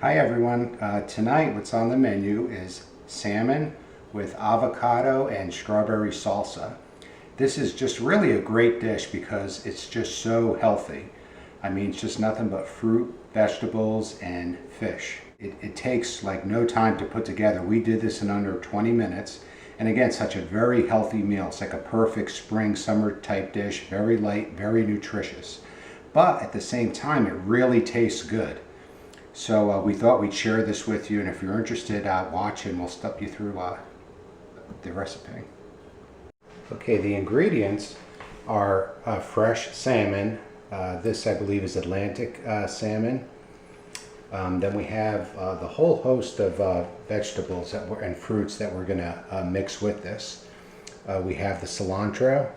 Hi everyone, tonight what's on the menu is salmon with avocado and strawberry salsa. This is just really a great dish because it's just so healthy. I mean, it's just nothing but fruit, vegetables, and fish. It takes like no time to put together. We did this in under 20 minutes. And again, such a very healthy meal. It's like a perfect spring, summer type dish, very light, very nutritious. But at the same time, it really tastes good. So we thought we'd share this with you, and if you're interested, watch and we'll step you through the recipe. Okay, the ingredients are fresh salmon. This, I believe, is Atlantic salmon. Then we have the whole host of vegetables and fruits that we're going to mix with this. We have the cilantro,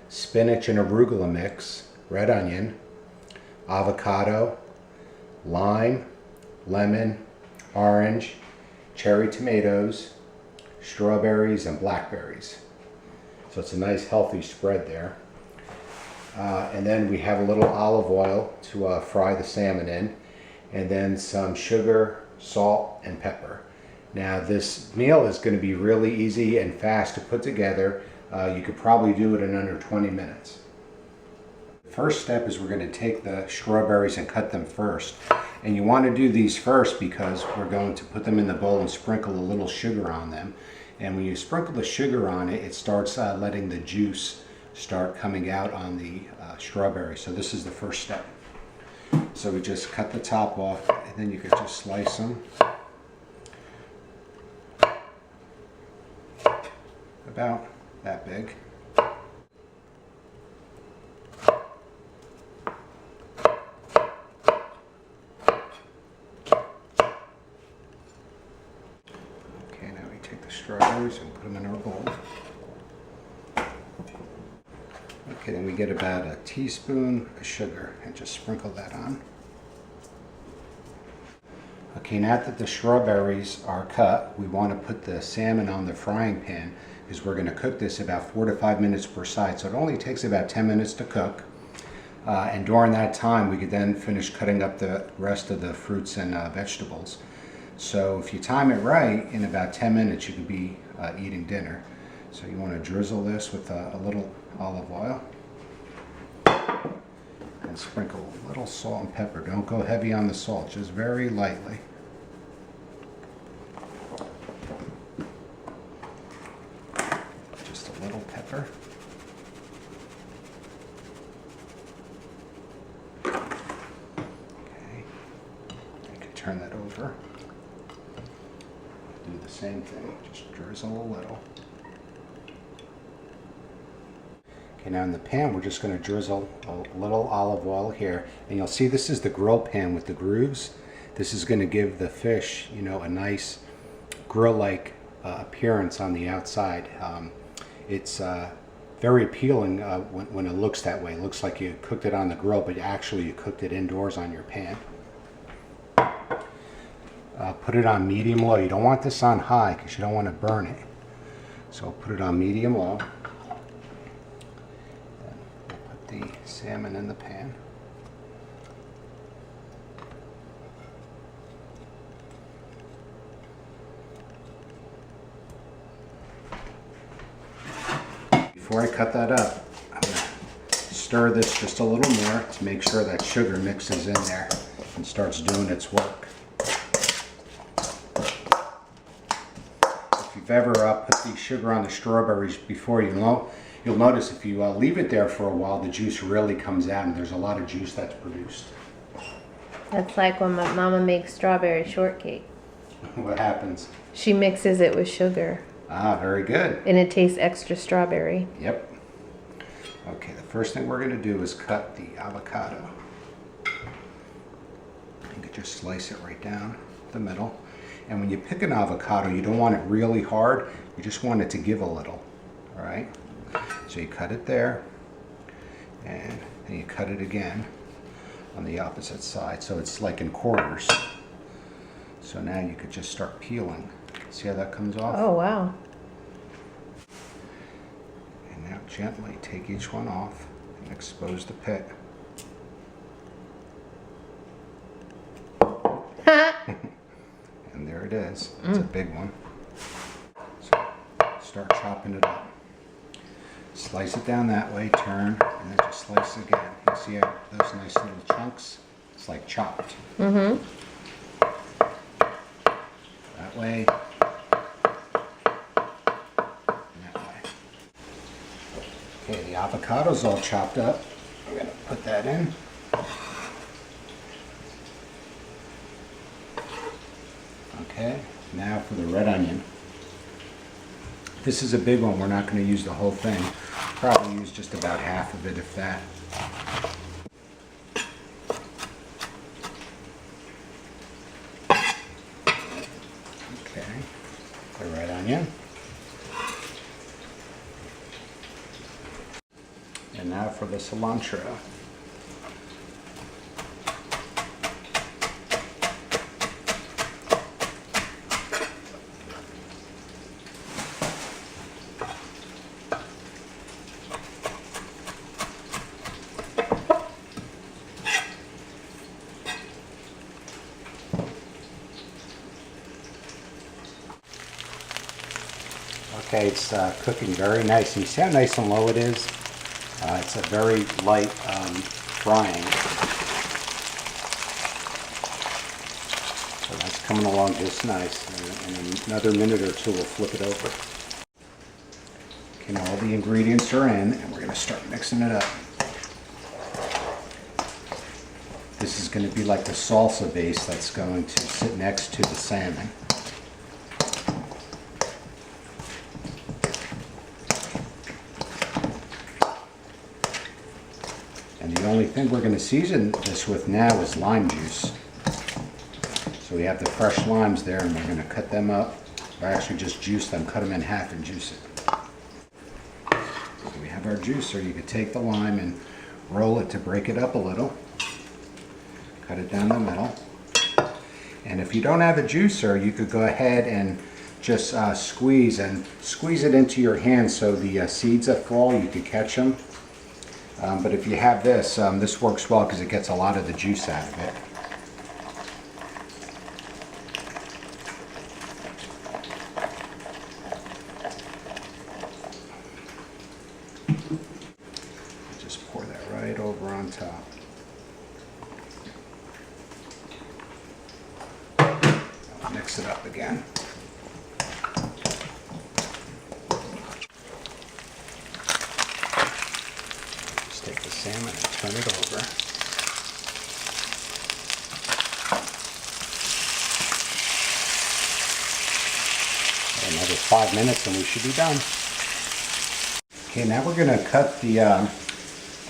spinach and arugula mix, red onion, avocado, lime, lemon, orange, cherry tomatoes, strawberries, and blackberries. So it's a nice healthy spread there. And then we have a little olive oil to fry the salmon in, and then some sugar, salt, and pepper. Now this meal is going to be really easy and fast to put together. You could probably do it in under 20 minutes. First step is we're going to take the strawberries and cut them first. And you want to do these first because we're going to put them in the bowl and sprinkle a little sugar on them. And when you sprinkle the sugar on it, it starts letting the juice start coming out on the strawberry. So this is the first step. So we just cut the top off, and then you could just slice them about that big. Strawberries and put them in our bowl. Okay, then we get about a teaspoon of sugar and just sprinkle that on. Okay, now that the strawberries are cut, we want to put the salmon on the frying pan because we're going to cook this about 4 to 5 minutes per side. So it only takes about 10 minutes to cook. And during that time, we could then finish cutting up the rest of the fruits and vegetables. So if you time it right, in about 10 minutes you could be eating dinner. So you want to drizzle this with a little olive oil and sprinkle a little salt and pepper. Don't go heavy on the salt, just very lightly. Just a little pepper. Okay, you can turn that over. Do the same thing, just drizzle a little. Okay, now in the pan we're just going to drizzle a little olive oil here, and you'll see this is the grill pan with the grooves. This is going to give the fish, you know, a nice grill-like appearance on the outside. It's very appealing when it looks that way. It looks like you cooked it on the grill, but actually you cooked it indoors on your pan. Put it on medium low. You don't want this on high because you don't want to burn it. So put it on medium low. Then put the salmon in the pan. Before I cut that up, I'm going to stir this just a little more to make sure that sugar mixes in there and starts doing its work. If you've ever put the sugar on the strawberries before, you'll notice if you leave it there for a while, the juice really comes out and there's a lot of juice that's produced. That's like when my mama makes strawberry shortcake. What happens? She mixes it with sugar. Ah, very good. And it tastes extra strawberry. Yep. Okay, the first thing we're going to do is cut the avocado. You could just slice it right down the middle. And when you pick an avocado, you don't want it really hard. You just want it to give a little. All right? So you cut it there, and then you cut it again on the opposite side. So it's like in quarters. So now you could just start peeling. See how that comes off? Oh, wow. And now gently take each one off and expose the pit. it is. It's a big one. So start chopping it up. Slice it down that way, turn, and then just slice it again. You see how those nice little chunks? It's like chopped. That way. And that way. Okay, the avocado's all chopped up. I'm going to put that in. Okay, now for the red onion. This is a big one. We're not going to use the whole thing. Probably use just about half of it, if that. Okay, the red onion. And now for the cilantro. Okay, it's cooking very nice. And you see how nice and low it is? It's a very light frying. So that's coming along just nice. In another minute or two, we'll flip it over. Okay, now all the ingredients are in, and we're going to start mixing it up. This is going to be like the salsa base that's going to sit next to the salmon. And the only thing we're going to season this with now is lime juice. So we have the fresh limes there, and we're going to cut them up. Or actually just juice them, cut them in half and juice it. So we have our juicer. You could take the lime and roll it to break it up a little. Cut it down the middle. And if you don't have a juicer, you could go ahead and just squeeze it into your hand so the seeds that fall, you could catch them. But if you have this, this works well because it gets a lot of the juice out of it. Just pour that right over on top. I'll mix it up again. Take the salmon and turn it over. Another 5 minutes and we should be done. Okay, now we're going to cut the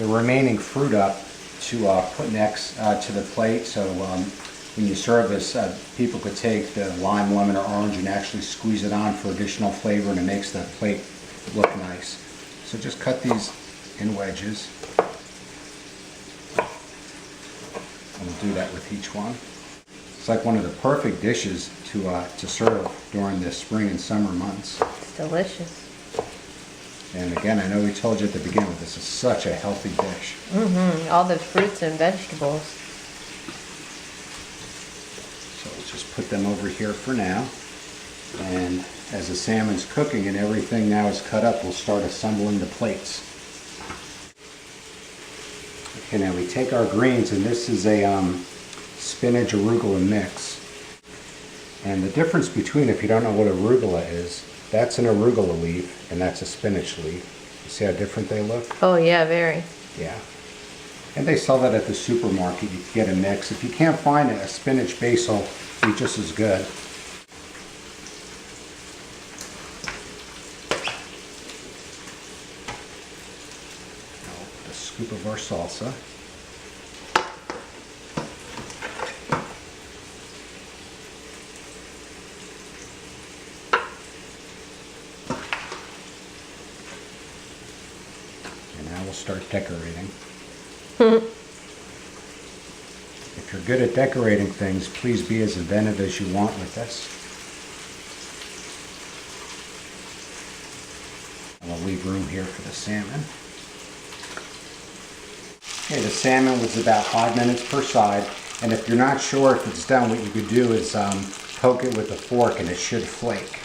remaining fruit up to put next to the plate. So when you serve this, people could take the lime, lemon, or orange and actually squeeze it on for additional flavor, and it makes the plate look nice. So just cut these in wedges. And we'll do that with each one. It's like one of the perfect dishes to serve during the spring and summer months. It's delicious. And again, I know we told you at the beginning, this is such a healthy dish. All the fruits and vegetables. So we'll just put them over here for now. And as the salmon's cooking and everything now is cut up, we'll start assembling the plates. Okay, now we take our greens, and this is a spinach arugula mix. And the difference between, if you don't know what arugula is, that's an arugula leaf and that's a spinach leaf. You see how different they look? Oh yeah, very. Yeah. And they sell that at the supermarket. You can get a mix. If you can't find it, a spinach basil will be just as good. A scoop of our salsa. And now we'll start decorating. If you're good at decorating things, please be as inventive as you want with this. And we'll leave room here for the salmon. Okay, the salmon was about 5 minutes per side, and if you're not sure if it's done, what you could do is poke it with a fork and it should flake.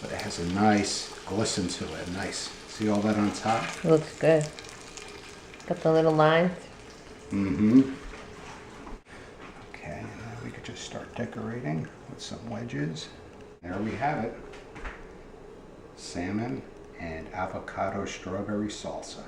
But it has a nice glisten to it. Nice. See all that on top? It looks good. Got the little lines. Mm-hmm. Okay, and then we could just start decorating with some wedges. There we have it. Salmon and avocado strawberry salsa.